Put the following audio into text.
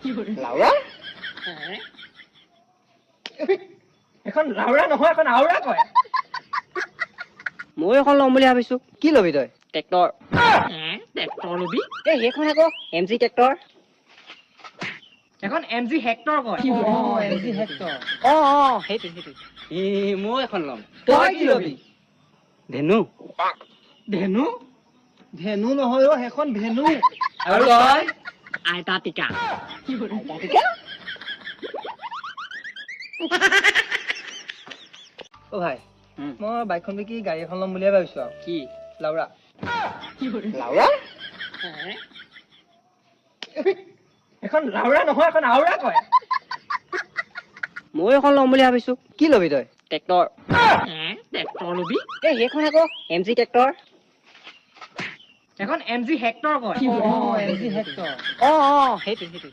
লাউৰা এখন লাউৰা নহয় এখন আউৰা কয় মই এখন ল'ম বুলি ভাবিছো কি ল'বি তই ট্ৰেক্টৰ ট্ৰেক্টৰ লবি সেইখন আকৌ MG ট্ৰেক্টৰ এখন MG হেক্টৰ কয় MG হেক্টৰ সেইটো মই এখন ল'ম তই কি লবি ধেনু ধেনু ধেনু নহয় সেইখন ধেনু আৰু তই আইতা টিকা অ ভাই মই বাইকখন বিকি গাড়ী এখন ল'ম বুলিয়ে ভাবিছো আৰু কি লাউৰা লাউৰা এখন লাউৰা নহয় এখন আউৰা কয় মই এখন ল'ম বুলি ভাবিছো কি ল'বি তই ট্ৰেক্টৰ ট্ৰেক্টৰ লবি সেইখন আকৌ MG ট্ৰেক্টৰ এখন MG হেক্টৰ কয় MG হেক্টৰ সেইটো